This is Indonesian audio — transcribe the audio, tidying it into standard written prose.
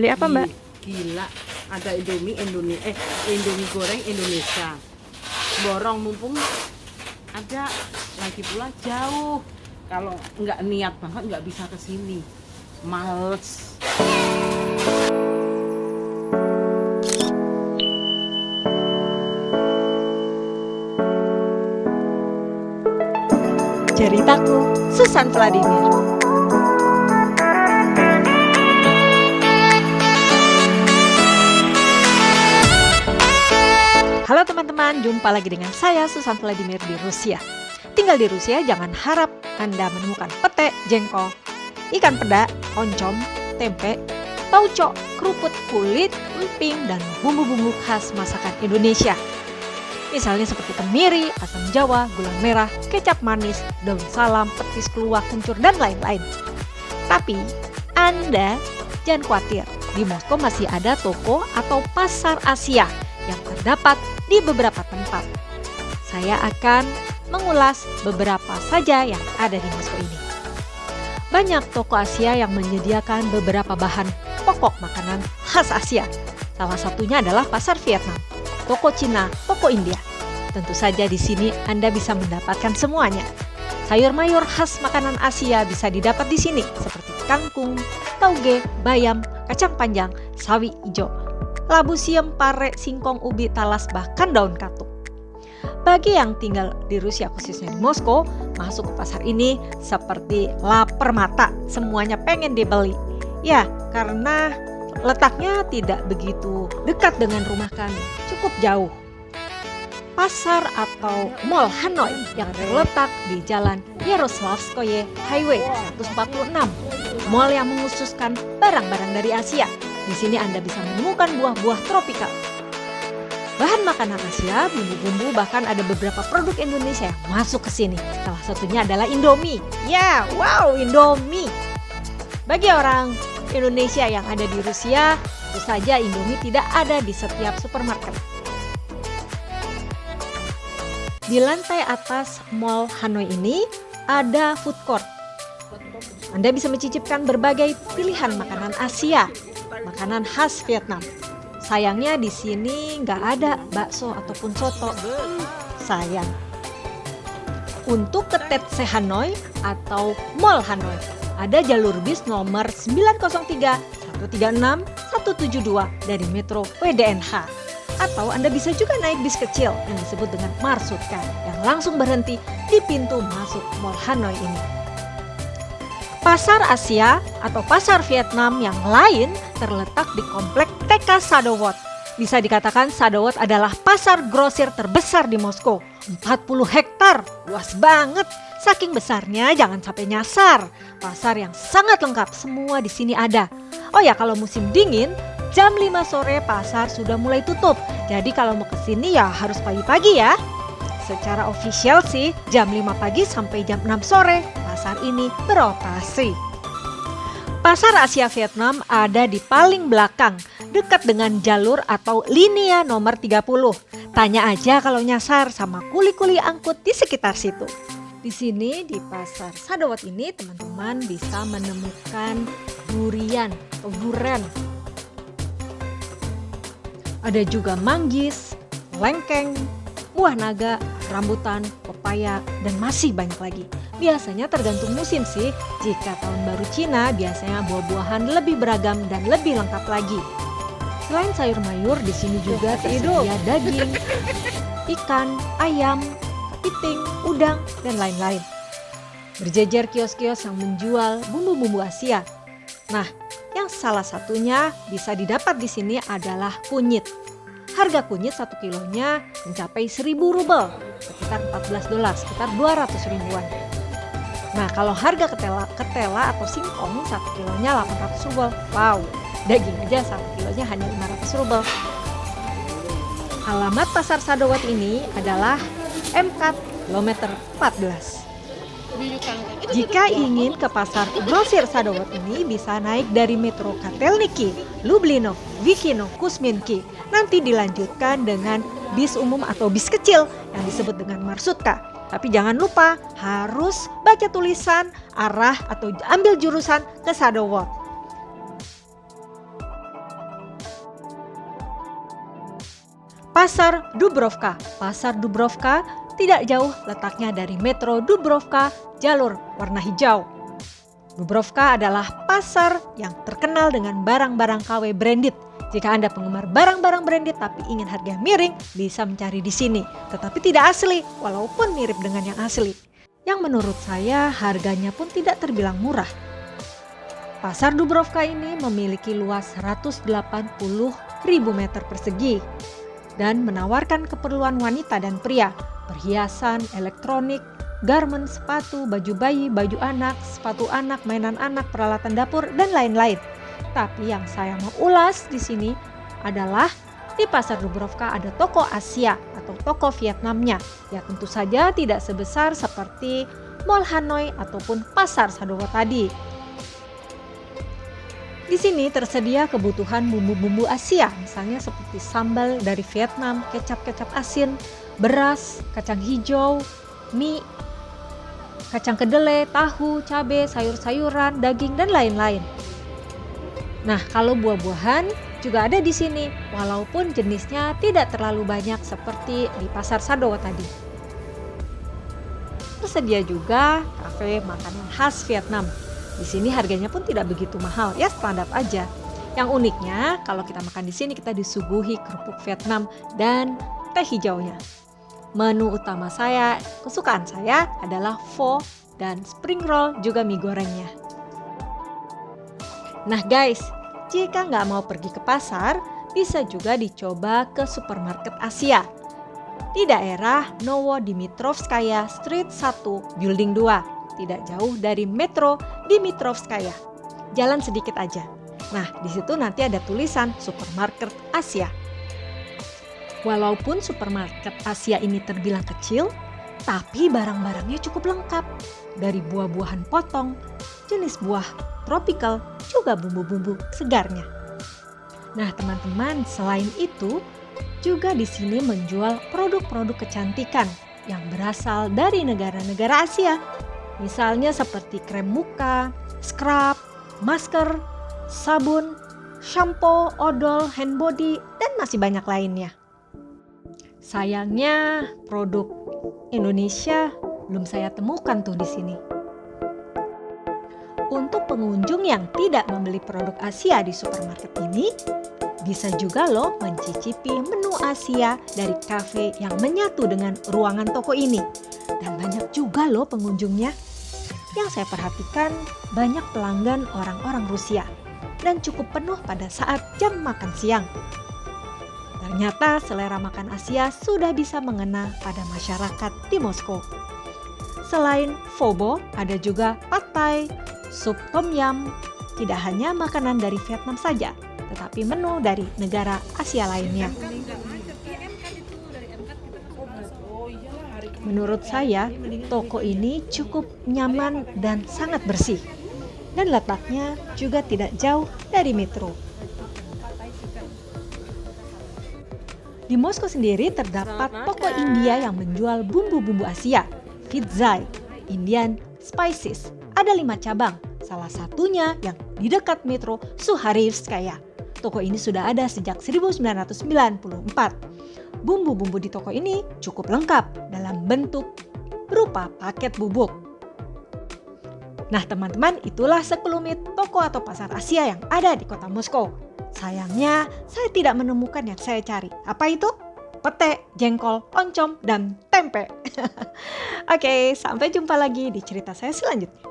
Beli apa, Mbak? Gila, ada Indomie goreng Indonesia. Borong mumpung ada, lagi pula jauh. Kalau nggak niat banget nggak bisa ke sini. Males. Ceritaku, Susan Vladimir. Halo teman-teman, jumpa lagi dengan saya Susan Vladimir di Rusia. Tinggal di Rusia, jangan harap Anda menemukan pete, jengkol, ikan peda, oncom, tempe, tauco, keruput kulit, emping, dan bumbu-bumbu khas masakan Indonesia. Misalnya seperti kemiri, asam jawa, gula merah, kecap manis, daun salam, petis keluak, kencur, dan lain-lain. Tapi Anda jangan khawatir, di Moskow masih ada toko atau pasar Asia yang terdapat di beberapa tempat. Saya akan mengulas beberapa saja yang ada di Moskow ini. Banyak toko Asia yang menyediakan beberapa bahan pokok makanan khas Asia. Salah satunya adalah pasar Vietnam, toko Cina, toko India. Tentu saja di sini Anda bisa mendapatkan semuanya. Sayur mayur khas makanan Asia bisa didapat di sini seperti kangkung, tauge, bayam, kacang panjang, sawi hijau, labu siam, pare, singkong, ubi, talas, bahkan daun katuk. Bagi yang tinggal di Rusia, khususnya di Moskow, masuk ke pasar ini seperti lapar mata, semuanya pengen dibeli. Ya, karena letaknya tidak begitu dekat dengan rumah kami, cukup jauh. Pasar atau Mall Hanoi yang terletak di Jalan Yaroslavskoye Highway 146. Mall yang mengkhususkan barang-barang dari Asia. Di sini Anda bisa menemukan buah-buah tropikal. Bahan makanan Asia, bumbu-bumbu, bahkan ada beberapa produk Indonesia yang masuk ke sini. Salah satunya adalah Indomie. Ya, wow, Indomie. Bagi orang Indonesia yang ada di Rusia, tentu saja Indomie tidak ada di setiap supermarket. Di lantai atas Mall Hanoi ini ada food court. Anda bisa mencicipkan berbagai pilihan makanan Asia, makanan khas Vietnam. Sayangnya di sini nggak ada bakso ataupun soto. Sayang. Untuk ke TC Hanoi atau Mall Hanoi, ada jalur bis nomor 903, 136, 172 dari Metro WDNH. Atau Anda bisa juga naik bis kecil yang disebut dengan Marsutka yang langsung berhenti di pintu masuk Mall Hanoi ini. Pasar Asia atau pasar Vietnam yang lain terletak di komplek TK Sadowot. Bisa dikatakan Sadowot adalah pasar grosir terbesar di Moskow. 40 hektar, luas banget. Saking besarnya jangan sampai nyasar. Pasar yang sangat lengkap, semua di sini ada. Oh ya, kalau musim dingin, jam 5 sore pasar sudah mulai tutup. Jadi kalau mau ke sini ya harus pagi-pagi ya. Secara official sih jam 5 pagi sampai jam 6 sore pasar ini beroperasi. Pasar Asia Vietnam ada di paling belakang, dekat dengan jalur atau linea nomor 30. Tanya aja kalau nyasar sama kuli-kuli angkut di sekitar situ. Di sini di pasar Sadowot ini teman-teman bisa menemukan durian atau duren. Ada juga manggis, lengkeng, buah naga, rambutan, pepaya, dan masih banyak lagi. Biasanya tergantung musim sih. Jika tahun baru Cina, biasanya buah-buahan lebih beragam dan lebih lengkap lagi. Selain sayur mayur, di sini juga tersedia daging, ikan, ayam, kepiting, udang, dan lain-lain. Berjejer kios-kios yang menjual bumbu-bumbu Asia. Nah, yang salah satunya bisa didapat di sini adalah kunyit. Harga kunyit 1 kilonya mencapai 1.000 rubel, sekitar $14, sekitar 200 ribuan. Nah, kalau harga ketela atau singkong 1 kilonya 800 rubel. Wow, daging aja 1 kilonya hanya 500 rubel. Alamat pasar Sadowot ini adalah MK kilometer 14. Jika ingin ke pasar grosir Sadowot ini bisa naik dari Metro Katelniki, Lublino, Vikino, Kusminki. Nanti dilanjutkan dengan bis umum atau bis kecil yang disebut dengan Marsutka. Tapi jangan lupa harus baca tulisan arah atau ambil jurusan ke Sadowot. Pasar Dubrovka. Pasar Dubrovka tidak jauh letaknya dari Metro Dubrovka, jalur warna hijau. Dubrovka adalah pasar yang terkenal dengan barang-barang KW branded. Jika Anda penggemar barang-barang branded tapi ingin harga miring, bisa mencari di sini. Tetapi tidak asli, walaupun mirip dengan yang asli. Yang menurut saya harganya pun tidak terbilang murah. Pasar Dubrovka ini memiliki luas 180.000 meter persegi dan menawarkan keperluan wanita dan pria, perhiasan, elektronik, garmen, sepatu, baju bayi, baju anak, sepatu anak, mainan anak, peralatan dapur, dan lain-lain. Tapi yang saya mau ulas di sini adalah di Pasar Dubrovka ada toko Asia atau toko Vietnamnya. Ya tentu saja tidak sebesar seperti Mall Hanoi ataupun Pasar Sadowo tadi. Di sini tersedia kebutuhan bumbu-bumbu Asia, misalnya seperti sambal dari Vietnam, kecap-kecap asin, beras, kacang hijau, mie, kacang kedelai, tahu, cabai, sayur-sayuran, daging, dan lain-lain. Nah, kalau buah-buahan juga ada di sini, walaupun jenisnya tidak terlalu banyak seperti di Pasar Sadowo tadi. Tersedia juga kafe makanan khas Vietnam. Di sini harganya pun tidak begitu mahal, ya standar aja. Yang uniknya, kalau kita makan di sini kita disuguhi kerupuk Vietnam dan teh hijaunya. Menu utama saya, kesukaan saya adalah pho dan spring roll juga mie gorengnya. Nah guys, jika nggak mau pergi ke pasar, bisa juga dicoba ke supermarket Asia. Di daerah Novodimitrofskaya Street 1, Building 2. Tidak jauh dari Metro Dimitrovskaya. Jalan sedikit aja. Nah, di situ nanti ada tulisan supermarket Asia. Walaupun supermarket Asia ini terbilang kecil, tapi barang-barangnya cukup lengkap. Dari buah-buahan potong, jenis buah tropical, juga bumbu-bumbu segarnya. Nah, teman-teman, selain itu juga di sini menjual produk-produk kecantikan yang berasal dari negara-negara Asia. Misalnya seperti krem muka, scrub, masker, sabun, shampoo, odol, hand body, dan masih banyak lainnya. Sayangnya produk Indonesia belum saya temukan tuh di sini. Untuk pengunjung yang tidak membeli produk Asia di supermarket ini, bisa juga loh mencicipi menu Asia dari kafe yang menyatu dengan ruangan toko ini. Dan banyak juga loh pengunjungnya. Yang saya perhatikan banyak pelanggan orang-orang Rusia dan cukup penuh pada saat jam makan siang. Ternyata selera makan Asia sudah bisa mengena pada masyarakat di Moskow. Selain pho, ada juga pad thai, sup tom yum, tidak hanya makanan dari Vietnam saja, tetapi menu dari negara Asia lainnya. Menurut saya, toko ini cukup nyaman dan sangat bersih. Dan letaknya juga tidak jauh dari metro. Di Moskow sendiri terdapat toko India yang menjual bumbu-bumbu Asia, Vidzai, Indian Spices. Ada 5 cabang, salah satunya yang di dekat metro Suharevskaya. Toko ini sudah ada sejak 1994. Bumbu-bumbu di toko ini cukup lengkap dalam bentuk berupa paket bubuk. Nah teman-teman, itulah sekelumit toko atau pasar Asia yang ada di kota Moskow. Sayangnya saya tidak menemukan yang saya cari. Apa itu? Pete, jengkol, oncom, dan tempe. Oke, sampai jumpa lagi di cerita saya selanjutnya.